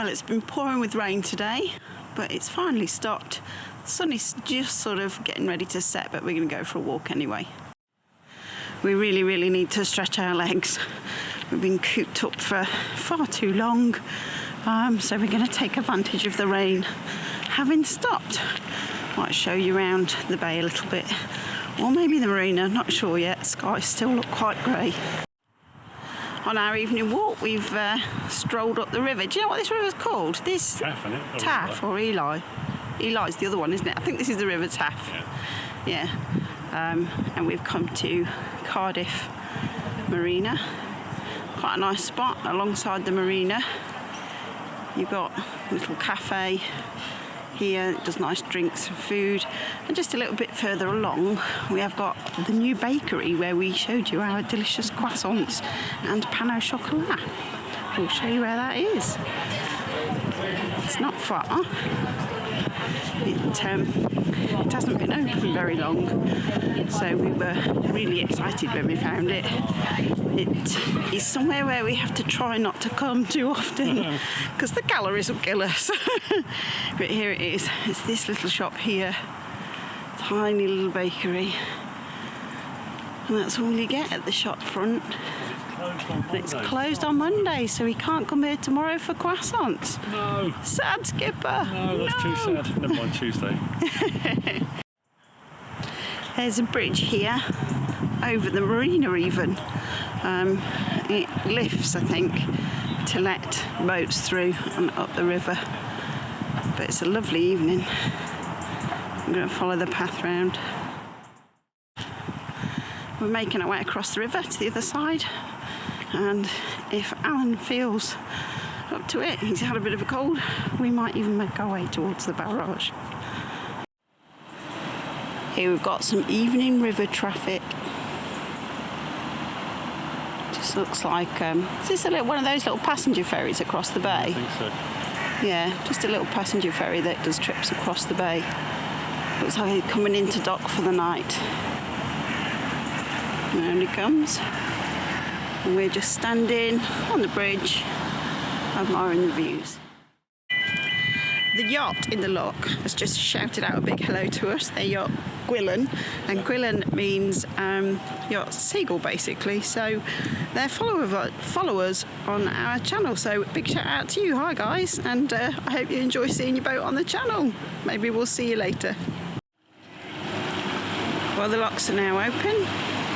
Well, it's been pouring with rain today, but it's finally stopped. The sun is just sort of getting ready to set, but we're going to go for a walk anyway. We really need to stretch our legs. We've been cooped up for far too long, so we're going to take advantage of the rain having stopped. Might show you around the bay a little bit, or maybe the marina, not sure yet. Skies still look quite grey. On our evening walk, we've strolled up the river. Do you know what this river's called? This Taff, isn't it? Taff or Eli? Eli's the other one, isn't it? I think this is the River Taff. Yeah. And we've come to Cardiff Marina. Quite a nice spot alongside the marina. You've got a little cafe here. It does nice drinks and food. And just a little bit further along, we have got the new bakery where we showed you our delicious croissants and pain au chocolat. We'll show you where that is. It's not far. It hasn't been open very long, so we were really excited when we found it. It is somewhere where we have to try not to come too often because the calories will kill us. But here it is. It's this little shop here, tiny little bakery, and that's all you get at the shop front. And it's closed on Monday, so we can't come here tomorrow for croissants. No. Sad, Skipper. No, that's too sad. Never mind Tuesday. There's a bridge here, over the marina even. It lifts, I think, to let boats through and up the river. But it's a lovely evening. I'm going to follow the path round. We're making our way across the river to the other side. And if Alan feels up to it, he's had a bit of a cold, we might even make our way towards the barrage. Here we've got some evening river traffic. Just looks like, is this one of those little passenger ferries across the bay? I think so. Yeah, just a little passenger ferry that does trips across the bay. Looks like he's coming into dock for the night. And there he comes. And we're just standing on the bridge, admiring the views. The yacht in the lock has just shouted out a big hello to us, their yacht Gwilyn, and Gwilyn means yacht seagull basically, so they're followers on our channel, so big shout out to you. Hi guys, and I hope you enjoy seeing your boat on the channel. Maybe we'll see you later. Well, the locks are now open,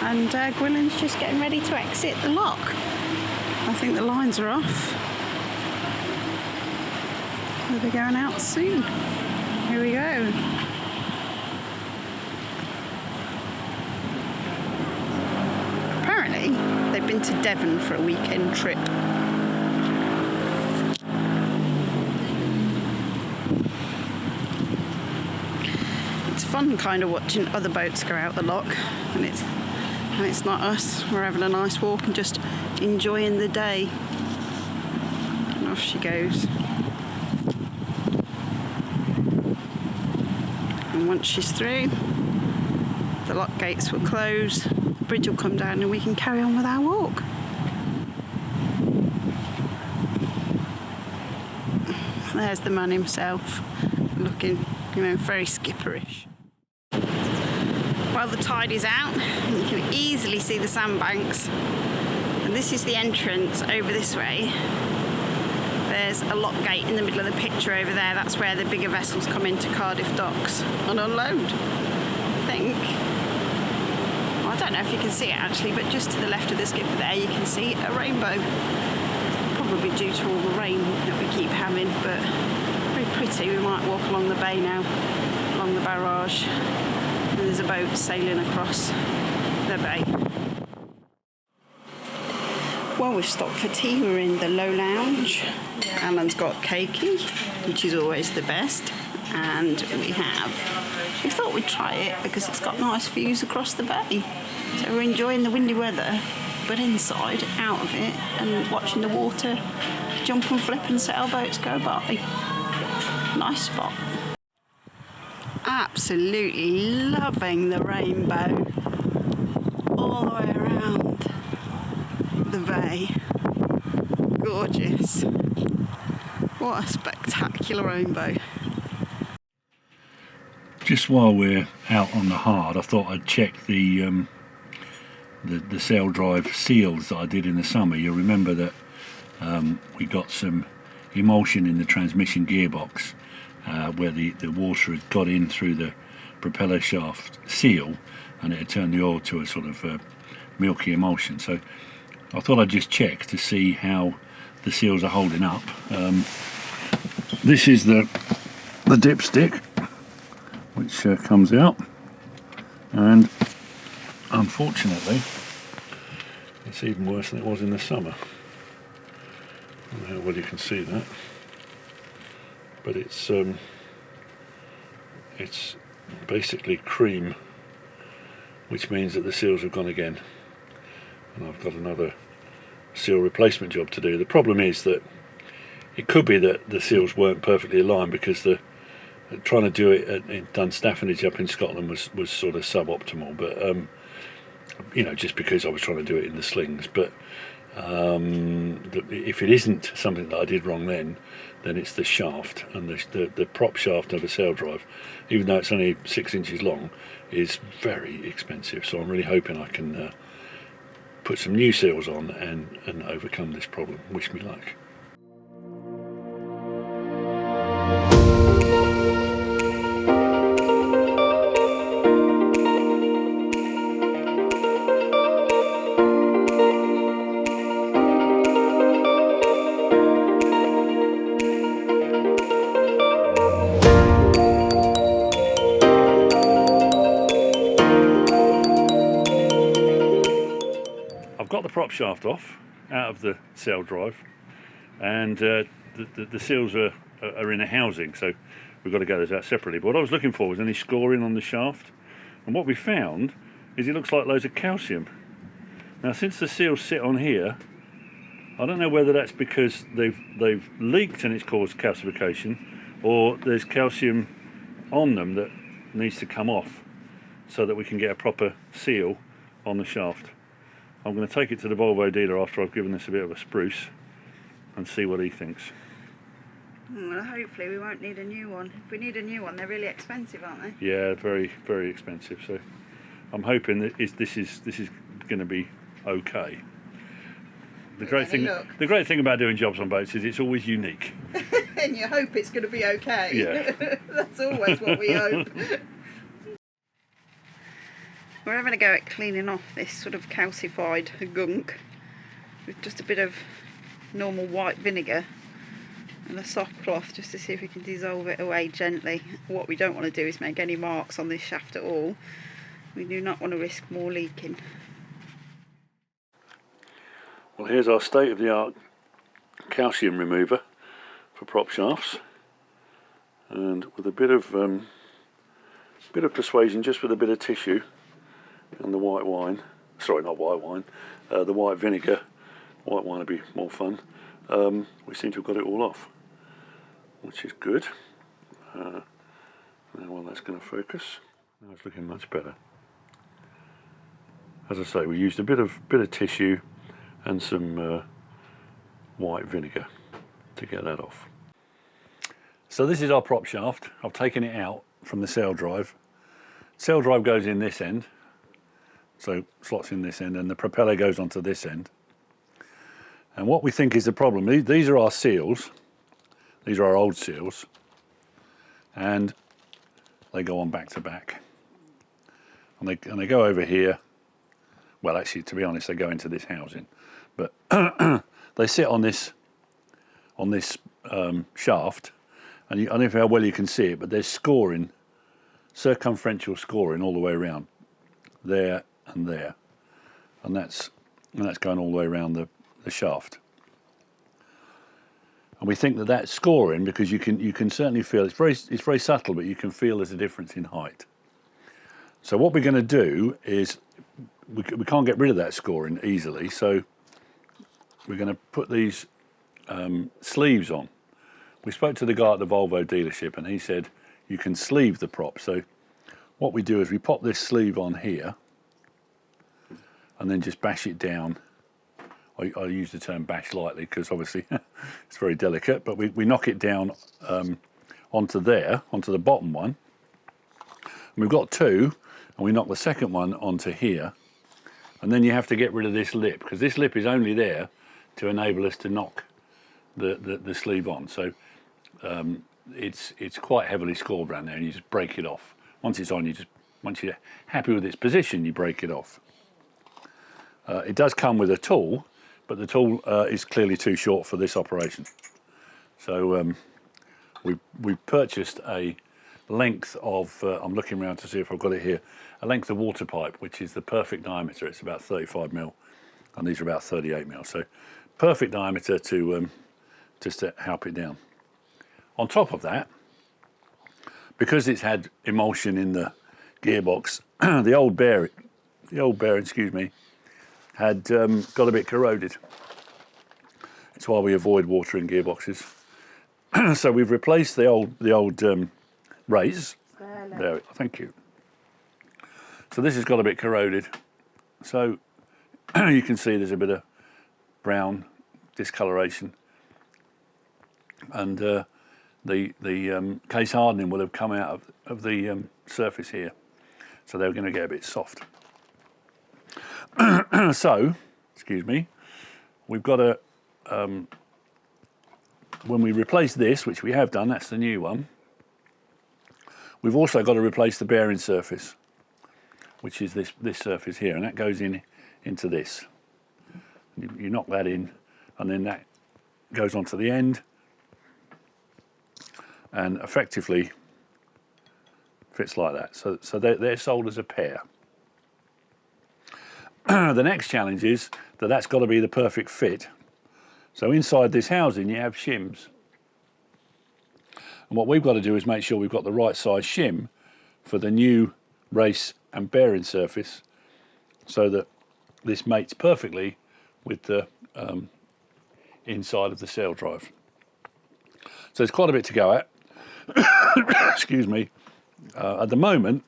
and Gwilyn's just getting ready to exit the lock. I think the lines are off. They'll be going out soon. Here we go. Apparently, they've been to Devon for a weekend trip. It's fun kind of watching other boats go out the lock, and it's not us. We're having a nice walk and just enjoying the day. And off she goes. And once she's through, the lock gates will close, the bridge will come down, and we can carry on with our walk. There's the man himself, looking, very skipperish. Well, the tide is out, and you can easily see the sandbanks. And this is the entrance over this way. There's a lock gate in the middle of the picture over there. That's where the bigger vessels come into Cardiff docks and unload, I think. Well, I don't know if you can see it actually, but just to the left of the skipper there, you can see a rainbow. Probably due to all the rain that we keep having, but very pretty. We might walk along the bay now, along the barrage. And there's a boat sailing across the bay. Well, we've stopped for tea. We're in the low lounge. Alan's got keiki, which is always the best. And we thought we'd try it because it's got nice views across the bay. So we're enjoying the windy weather, but inside, out of it, and watching the water jump and flip and sailboats go by. Nice spot. Absolutely loving the rainbow all the way around the bay. Gorgeous. What a spectacular rainbow. Just while we're out on the hard, I thought I'd check the sail drive seals that I did in the summer. You'll remember that we got some emulsion in the transmission gearbox where the water had got in through the propeller shaft seal, and it had turned the oil to a sort of milky emulsion. So I thought I'd just check to see how the seals are holding up. This is the dipstick which comes out, and unfortunately it's even worse than it was in the summer. I don't know how well you can see that, but it's basically cream, which means that the seals have gone again, and I've got another seal replacement job to do. The problem is that it could be that the seals weren't perfectly aligned, because trying to do it in Dunstaffanage up in Scotland was sort of suboptimal, but just because I was trying to do it in the slings. But if it isn't something that I did wrong then it's the shaft, and the prop shaft of a sail drive, even though it's only 6 inches long, is very expensive. So I'm really hoping I can put some new seals on and overcome this problem. Wish me luck. I've got the prop shaft off out of the sail drive, and the seals are in a housing, so we've got to get those out separately. But what I was looking for was any scoring on the shaft, and what we found is it looks like loads of calcium. Now, since the seals sit on here, I don't know whether that's because they've leaked and it's caused calcification, or there's calcium on them that needs to come off so that we can get a proper seal on the shaft. I'm going to take it to the Volvo dealer after I've given this a bit of a spruce and see what he thinks. Well, hopefully we won't need a new one. If we need a new one, they're really expensive, aren't they? Yeah, very, very expensive. So I'm hoping that this is going to be okay. The great thing about doing jobs on boats is it's always unique. And you hope it's going to be okay. Yeah. That's always what we hope. We're having a go at cleaning off this sort of calcified gunk with just a bit of normal white vinegar and a soft cloth, just to see if we can dissolve it away gently. What we don't want to do is make any marks on this shaft at all. We do not want to risk more leaking. Well, here's our state-of-the-art calcium remover for prop shafts, and with a bit of persuasion, just with a bit of tissue and the white wine, sorry, not white wine, the white vinegar. White wine would be more fun. We seem to have got it all off, which is good. Now, well, that's going to focus. Now it's looking much better. As I say, we used a bit of tissue and some white vinegar to get that off. So this is our prop shaft. I've taken it out from the sail drive. Sail drive goes in this end, so slots in this end, and the propeller goes onto this end. And what we think is the problem, these are our seals, these are our old seals, and they go on back to back. And they go over here. Well, actually, to be honest, they go into this housing, but they sit on this shaft, and I don't know how well you can see it, but there's scoring, circumferential scoring all the way around, there and there, and that's going all the way around the shaft. And we think that that's scoring because you can certainly feel it's very subtle, but you can feel there's a difference in height. So what we're going to do is we can't get rid of that scoring easily, so we're going to put these sleeves on. We spoke to the guy at the Volvo dealership, and he said you can sleeve the prop. So what we do is we pop this sleeve on here and then just bash it down I use the term bash lightly because obviously it's very delicate, but we knock it down onto the bottom one. And we've got two, and we knock the second one onto here. And then you have to get rid of this lip, because this lip is only there to enable us to knock the sleeve on. So it's quite heavily scored around there, and you just break it off. Once it's on, once you're happy with its position, you break it off. It does come with a tool, but the tool is clearly too short for this operation. So we purchased a length of, I'm looking around to see if I've got it here, a length of water pipe, which is the perfect diameter. It's about 35 mil, and these are about 38 mil. So perfect diameter to just to help it down. On top of that, because it's had emulsion in the gearbox, the old bearing, excuse me, had got a bit corroded. It's why we avoid water in gearboxes. So we've replaced the old raise. There, thank you. So this has got a bit corroded. So you can see there's a bit of brown discoloration, and the case hardening will have come out of the surface here, so they're going to get a bit soft. So, excuse me, we've got a when we replace this, which we have done, that's the new one, we've also got to replace the bearing surface, which is this surface here, and that goes into this. You knock that in, and then that goes onto the end, and effectively fits like that. So they're sold as a pair. The next challenge is that that's got to be the perfect fit. So inside this housing you have shims, and what we've got to do is make sure we've got the right size shim for the new race and bearing surface, so that this mates perfectly with the inside of the sail drive. So there's quite a bit to go at. Excuse me. At the moment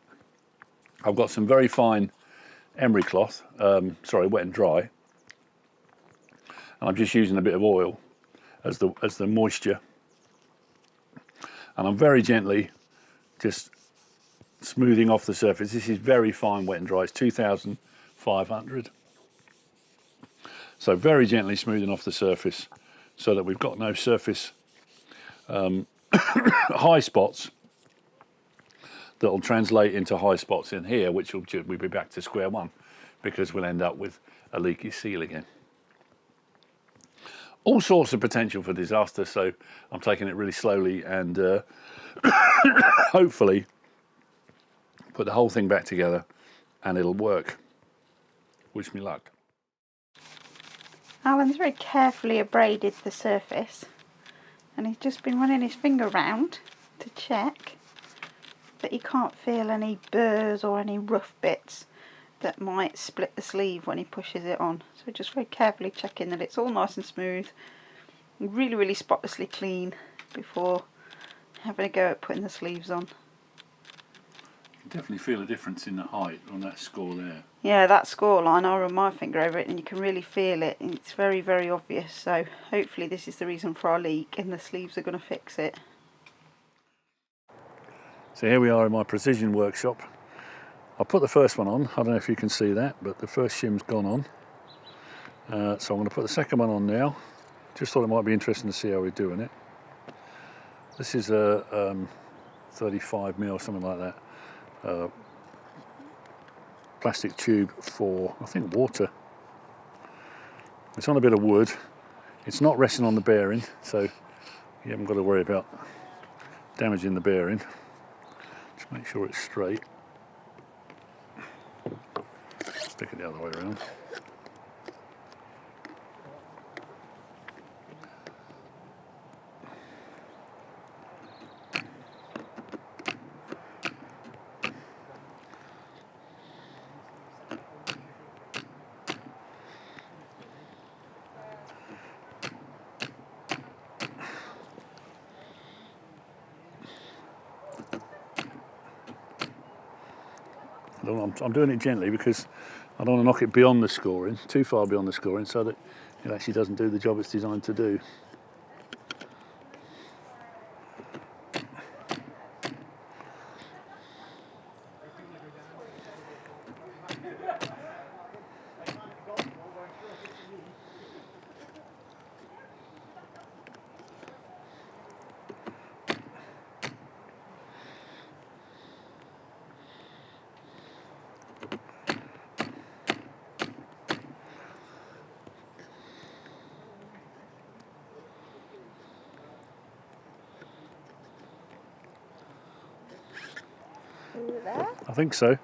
I've got some very fine emery cloth, wet and dry, and I'm just using a bit of oil as the moisture, and I'm very gently just smoothing off the surface. This is very fine wet and dry. It's 2,500. So very gently smoothing off the surface so that we've got no surface high spots that will translate into high spots in here, which we'll be back to square one, because we'll end up with a leaky seal again. All sorts of potential for disaster, so I'm taking it really slowly and hopefully put the whole thing back together and it'll work. Wish me luck. Alan's very carefully abraded the surface, and he's just been running his finger round to check that he can't feel any burrs or any rough bits that might split the sleeve when he pushes it on. So just very carefully checking that it's all nice and smooth, really, really spotlessly clean before having a go at putting the sleeves on. You can definitely feel a difference in the height on that score there. Yeah, that score line, I'll run my finger over it and you can really feel it. It's very, very obvious. So hopefully this is the reason for our leak and the sleeves are going to fix it. So here we are in my precision workshop. I'll put the first one on. I don't know if you can see that, but the first shim's gone on. So I'm going to put the second one on now. Just thought it might be interesting to see how we're doing it. This is a 35 mil, something like that. Plastic tube for, I think, water. It's on a bit of wood. It's not resting on the bearing, so you haven't got to worry about damaging the bearing. Just make sure it's straight. Stick it the other way around. I'm doing it gently because I don't want to knock it beyond the scoring, too far beyond the scoring, so that it actually doesn't do the job it's designed to do. Is it there? I think so.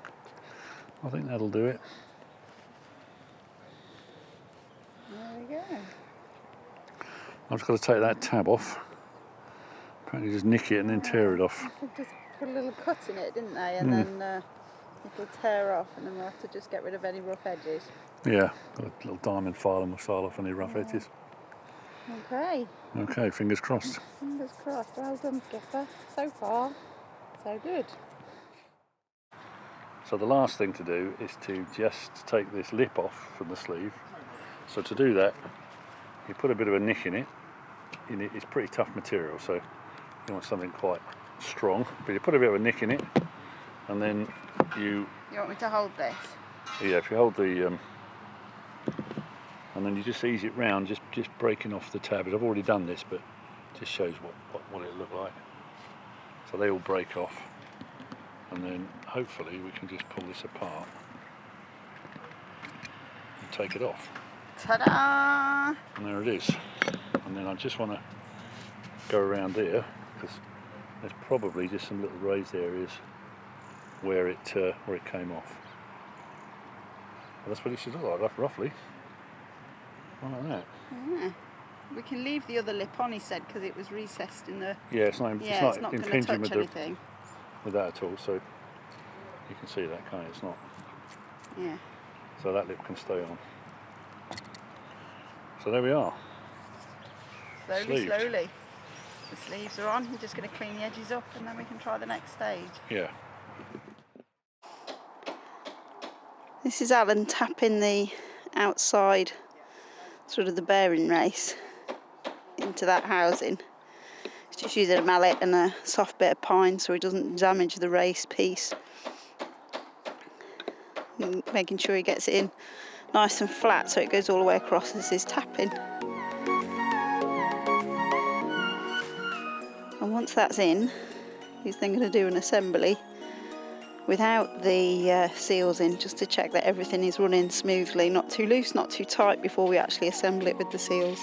I think that'll do it. There we go. I've just got to take that tab off. Apparently just nick it and then tear it off. They just put a little cut in it, didn't they? And then it'll tear off, and then we'll have to just get rid of any rough edges. Yeah, got a little diamond file and we'll file off any rough edges. Okay. Okay, fingers crossed. Fingers crossed. Well done, Skipper. So far, so good. So the last thing to do is to just take this lip off from the sleeve. So to do that, you put a bit of a nick in it. It's pretty tough material, so you want something quite strong. But you put a bit of a nick in it, and then you... You want me to hold this? Yeah, if you hold the... and then you just ease it round, just breaking off the tab. I've already done this, but it just shows what it looked like. So they all break off. And then hopefully we can just pull this apart and take it off. Ta-da! And there it is. And then I just want to go around there because there's probably just some little raised areas where it came off. Well, that's what it should look like, roughly. Like that. Yeah. We can leave the other lip on, he said, because it was recessed in the... Yeah, it's not going to impinging touch anything. With that at all, so you can see that, can't you? It's not. Yeah. So that lip can stay on. So there we are. Slowly. The sleeves are on. We're just going to clean the edges up and then we can try the next stage. Yeah. This is Alan tapping the outside, sort of the bearing race, into that housing. He's just using a mallet and a soft bit of pine so he doesn't damage the race piece. And making sure he gets it in nice and flat so it goes all the way across as he's tapping. And once that's in, he's then going to do an assembly without the seals in, just to check that everything is running smoothly, not too loose, not too tight, before we actually assemble it with the seals.